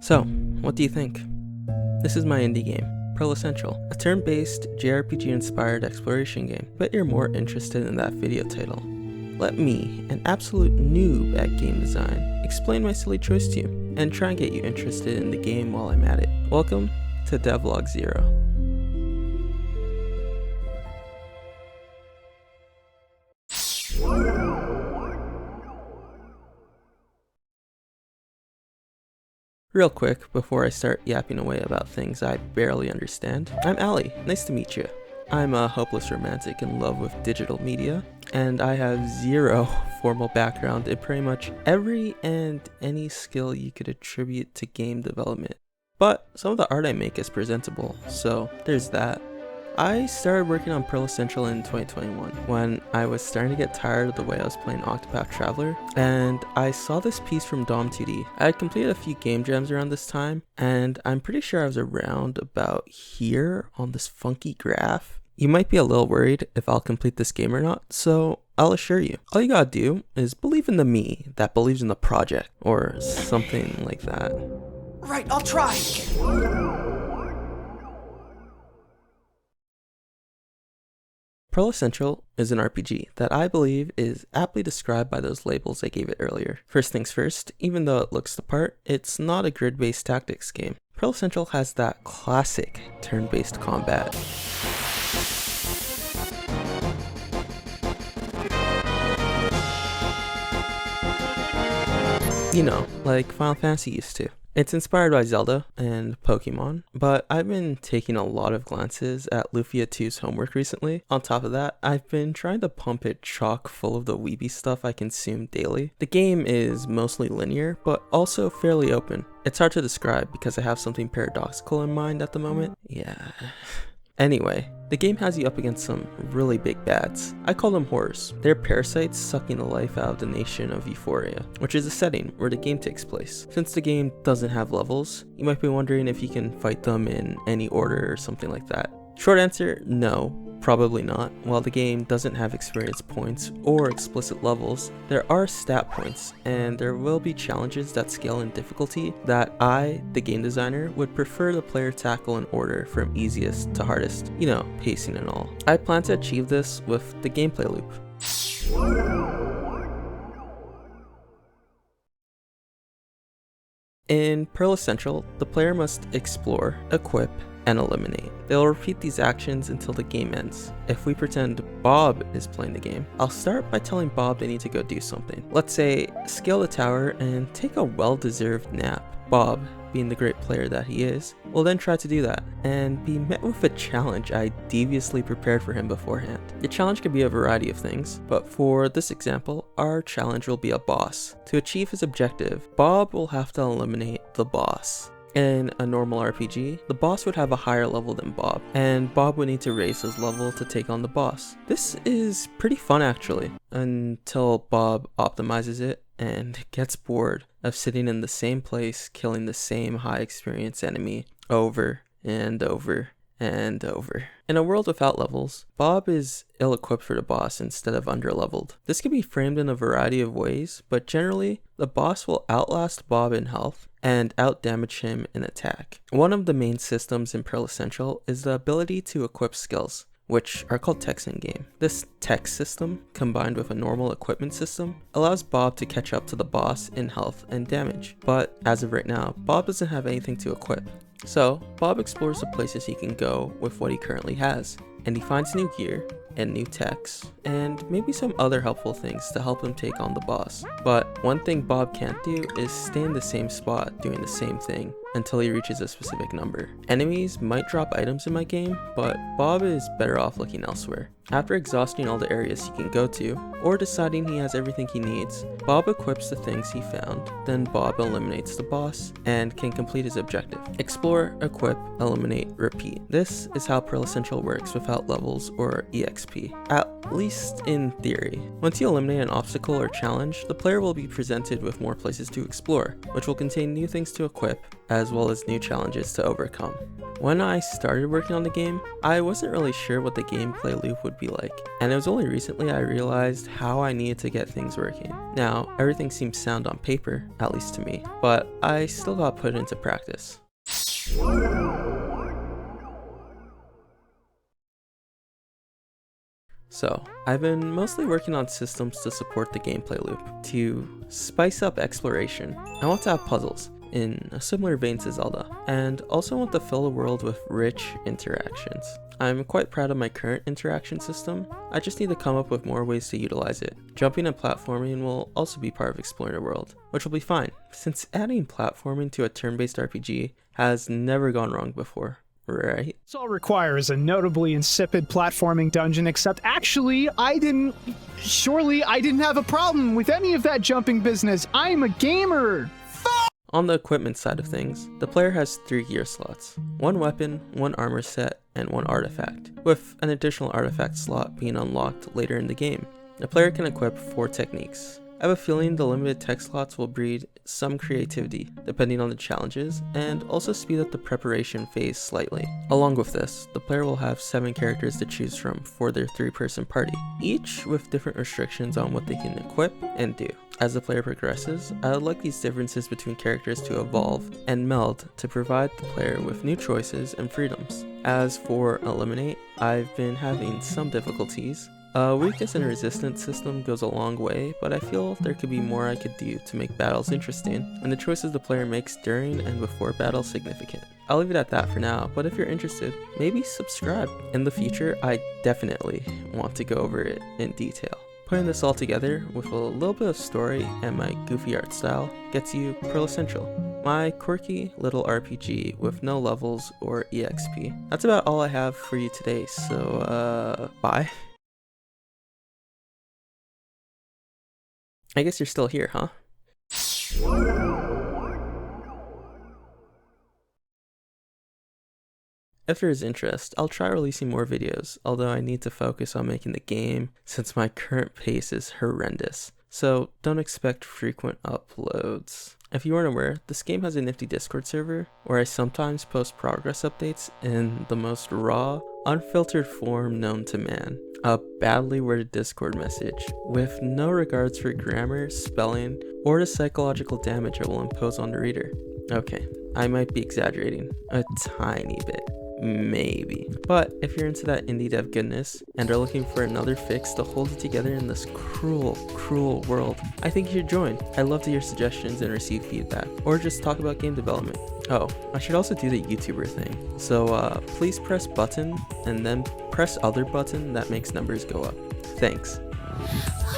So, what do you think? This is my indie game, Pearlessential, a turn-based JRPG-inspired exploration game. Bet you're more interested in that video title. Let me, an absolute noob at game design, explain my silly choice to you, and try and get you interested in the game while I'm at it. Welcome to Devlog 0. Real quick, before I start yapping away about things I barely understand, I'm Ali. Nice to meet you. I'm a hopeless romantic in love with digital media, and I have zero formal background in pretty much every and any skill you could attribute to game development. But some of the art I make is presentable, so there's that. I started working on Pearlessential in 2021 when I was starting to get tired of the way I was playing Octopath Traveler, and I saw this piece from Dom2D. I had completed a few game jams around this time, and I'm pretty sure I was around about here on this funky graph. You might be a little worried if I'll complete this game or not, so I'll assure you, all you gotta do is believe in the me that believes in the project, or something like that. Right, I'll try! Pearlessential is an RPG that I believe is aptly described by those labels I gave it earlier. First things first, even though it looks the part, it's not a grid-based tactics game. Pearlessential has that classic turn-based combat. You know, like Final Fantasy used to. It's inspired by Zelda and Pokémon, but I've been taking a lot of glances at Lufia 2's homework recently. On top of that, I've been trying to pump it chock full of the weeby stuff I consume daily. The game is mostly linear, but also fairly open. It's hard to describe because I have something paradoxical in mind at the moment. Yeah. Anyway, the game has you up against some really big bads. I call them horrors. They're parasites sucking the life out of the nation of Euphoria, which is the setting where the game takes place. Since the game doesn't have levels, you might be wondering if you can fight them in any order or something like that. Short answer, no. Probably not. While the game doesn't have experience points or explicit levels, there are stat points, and there will be challenges that scale in difficulty that I, the game designer, would prefer the player tackle in order from easiest to hardest, you know, pacing and all. I plan to achieve this with the gameplay loop. In Pearlessential, the player must explore, equip, and eliminate. They'll repeat these actions until the game ends. If we pretend Bob is playing the game, I'll start by telling Bob they need to go do something. Let's say, scale the tower and take a well-deserved nap. Bob, being the great player that he is, will then try to do that, and be met with a challenge I deviously prepared for him beforehand. The challenge can be a variety of things, but for this example, our challenge will be a boss. To achieve his objective, Bob will have to eliminate the boss. In a normal RPG, the boss would have a higher level than Bob, and Bob would need to raise his level to take on the boss. This is pretty fun actually, until Bob optimizes it and gets bored of sitting in the same place killing the same high experience enemy over and over and over. In a world without levels, Bob is ill-equipped for the boss instead of under-leveled. This can be framed in a variety of ways, but generally, the boss will outlast Bob in health and outdamage him in attack. One of the main systems in Pearlessential is the ability to equip skills, which are called techs in-game. This tech system, combined with a normal equipment system, allows Bob to catch up to the boss in health and damage. But as of right now, Bob doesn't have anything to equip. So, Bob explores the places he can go with what he currently has, and he finds new gear and new techs, and maybe some other helpful things to help him take on the boss. But one thing Bob can't do is stay in the same spot doing the same thing until he reaches a specific number. Enemies might drop items in my game, but Bob is better off looking elsewhere. After exhausting all the areas he can go to, or deciding he has everything he needs, Bob equips the things he found, then Bob eliminates the boss, and can complete his objective. Explore, equip, eliminate, repeat. This is how Pearlessential works without levels or EXP. EXP, at least in theory. Once you eliminate an obstacle or challenge, the player will be presented with more places to explore, which will contain new things to equip, as well as new challenges to overcome. When I started working on the game, I wasn't really sure what the gameplay loop would be like, and it was only recently I realized how I needed to get things working. Now, everything seems sound on paper, at least to me, but I still got put into practice. So, I've been mostly working on systems to support the gameplay loop. To spice up exploration, I want to have puzzles, in a similar vein to Zelda, and also want to fill the world with rich interactions. I'm quite proud of my current interaction system, I just need to come up with more ways to utilize it. Jumping and platforming will also be part of exploring the world, which will be fine, since adding platforming to a turn-based RPG has never gone wrong before. Right? This all requires a notably insipid platforming dungeon, except actually, I didn't have a problem with any of that jumping business. I'm a gamer! On the equipment side of things, the player has 3 gear slots, 1 weapon, 1 armor set, and 1 artifact, with an additional artifact slot being unlocked later in the game. The player can equip 4 techniques. I have a feeling the limited tech slots will breed some creativity, depending on the challenges, and also speed up the preparation phase slightly. Along with this, the player will have 7 characters to choose from for their 3-person party, each with different restrictions on what they can equip and do. As the player progresses, I would like these differences between characters to evolve and meld to provide the player with new choices and freedoms. As for Eliminate, I've been having some difficulties. A weakness and resistance system goes a long way, but I feel there could be more I could do to make battles interesting, and the choices the player makes during and before battle significant. I'll leave it at that for now, but if you're interested, maybe subscribe. In the future, I definitely want to go over it in detail. Putting this all together with a little bit of story and my goofy art style gets you Pearlessential, my quirky little RPG with no levels or EXP. That's about all I have for you today, so bye. I guess you're still here, huh? If there is interest, I'll try releasing more videos, although I need to focus on making the game since my current pace is horrendous, so don't expect frequent uploads. If you weren't aware, this game has a nifty Discord server where I sometimes post progress updates in the most raw, unfiltered form known to man. A badly worded Discord message with no regards for grammar, spelling, or the psychological damage it will impose on the reader. Okay, I might be exaggerating a tiny bit, maybe. But if you're into that indie dev goodness and are looking for another fix to hold it together in this cruel world, I think you should join. I'd love to hear suggestions and receive feedback, or just talk about game development. Oh, I should also do the YouTuber thing. So please press button and then press other button that makes numbers go up. Thanks. Thanks.